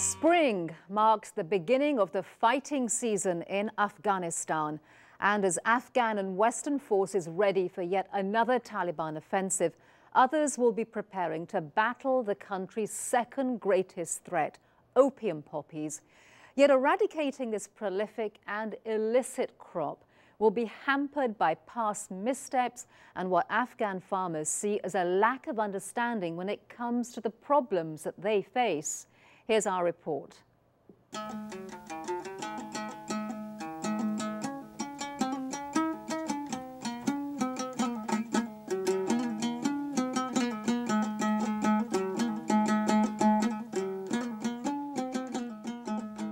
Spring marks the beginning of the fighting season in Afghanistan. And as Afghan and Western forces ready for yet another Taliban offensive, others will be preparing to battle the country's second greatest threat, opium poppies. Yet eradicating this prolific and illicit crop will be hampered by past missteps and what Afghan farmers see as a lack of understanding when it comes to the problems that they face. Here's our report.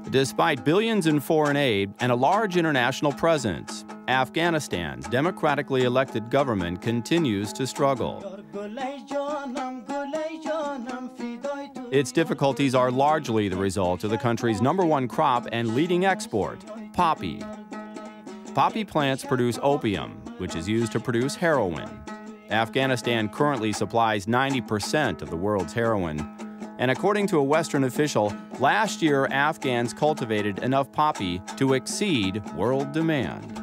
Despite billions in foreign aid and a large international presence, Afghanistan's democratically elected government continues to struggle. Its difficulties are largely the result of the country's #1 crop and leading export, poppy. Poppy plants produce opium, which is used to produce heroin. Afghanistan currently supplies 90% of the world's heroin. And according to a Western official, last year Afghans cultivated enough poppy to exceed world demand.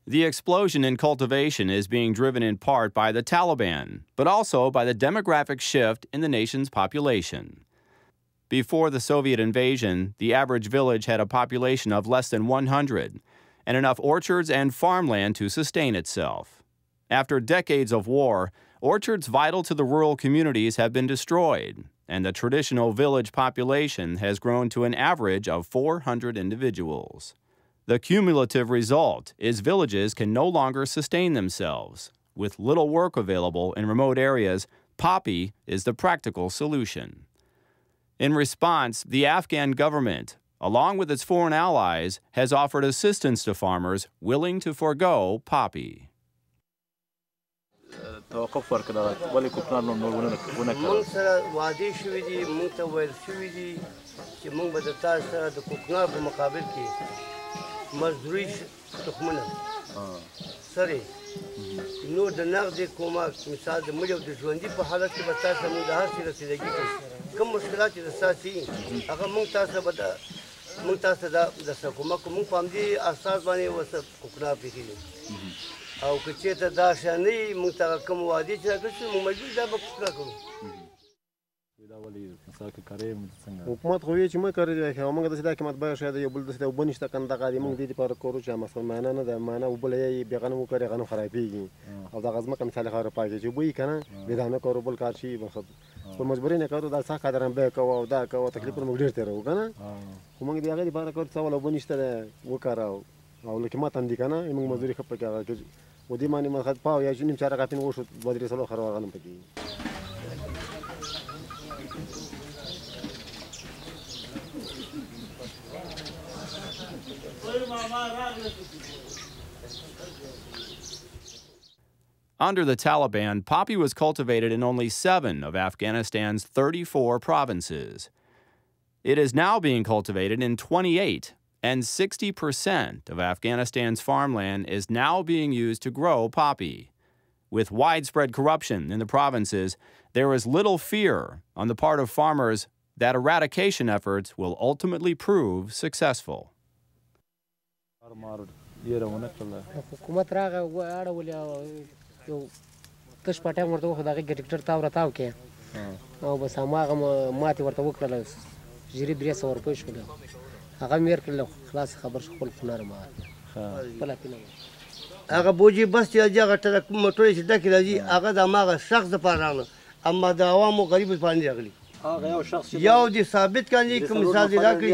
The explosion in cultivation is being driven in part by the Taliban, but also by the demographic shift in the nation's population. Before the Soviet invasion, the average village had a population of less than 100, and enough orchards and farmland to sustain itself. After decades of war, orchards vital to the rural communities have been destroyed, and the traditional village population has grown to an average of 400 individuals. The cumulative result is villages can no longer sustain themselves. With little work available in remote areas, poppy is the practical solution. In response, the Afghan government, along with its foreign allies, has offered assistance to farmers willing to forego poppy. نو د نقد کومک مثال د مړو د ژوندۍ په حالت کې به تاسو موږ د هر څه رسیدګي کوم مشکلات چې تاسو هغه موږ تاسو به موږ تاسو د کومک موږ په دې اساس باندې وسه کوکنه پیږي او که چې ته دا شانې موږ ته کوم وادي چې راکړو موږ مجبور دا به کوکنه کوو حکومت خو یې چې موږ کوي چې موږ د سیدا حکومت به شاید یو بل د سیدا وبنشته کنده غالي موږ دې لپاره کورو چې مسلمانانه نه د معنا وبل یې بیغنه مو کوي غنو خرابېږي او دا غزمه کوم مثال خبره پاږي چې وایي کنه بدانه کورو بل کار شي په مجبوري نه کارو دا څه قدرن به کوو او دا کوو تکلیف موږ ډیر تر وګنه خو موږ دې هغه لپاره کور څه ولا وبنشته وکړو او لکه ما تندې کنه موږ مزدوري خپل کې ودې معنی ما خد پاو یا جنیم چاره غافین وشو بدري سلو خرو غنم پکې Under the Taliban, poppy was cultivated in only 7 of Afghanistan's 34 provinces. It is now being cultivated in 28, and 60% of Afghanistan's farmland is now being used to grow poppy. With widespread corruption in the provinces, there is little fear on the part of farmers that eradication efforts will ultimately prove successful. تش پټه ورته خو دغه ګټکټر تا ورتاو کې او بس هغه ماته ورته وکړل جری 300 روپۍ شو هغه میر کړل خلاص خبر شو خپل فنر ما خپل پینه هغه بوجي بس چې هغه ټرک موټر چې ډکې راځي هغه د ماغه شخص د پاره اما د عوامو غریب باندې راغلي هغه یو شخص یو دي ثابت کړي کوم مثال دی راکړي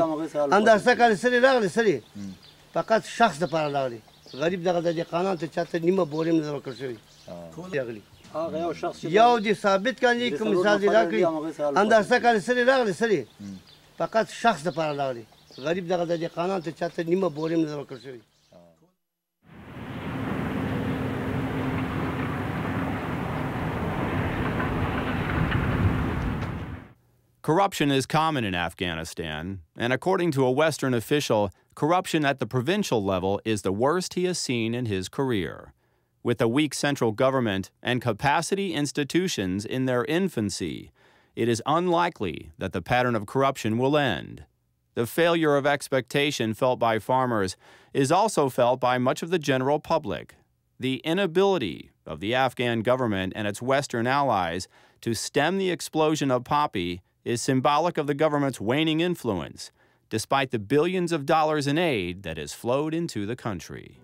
اندازه کړي سره راغلي سره فقط شخص د پاره راغلي غریب دغه د قانون ته چاته نیمه بوریم نه ورکړ شوی راغلي هغه یو شخص یو دي ثابت کړي کوم مثال دی راکړي اندازه کړي سره راغلي سره فقط شخص د پاره راغلي غریب دغه د قانون ته چاته نیمه بوریم نه ورکړ شوی Corruption is common in Afghanistan, and according to a Western official, corruption at the provincial level is the worst he has seen in his career. With a weak central government and capacity institutions in their infancy, it is unlikely that the pattern of corruption will end. The failure of expectation felt by farmers is also felt by much of the general public. The inability of the Afghan government and its Western allies to stem the explosion of poppy is symbolic of the government's waning influence, despite the billions of dollars in aid that has flowed into the country.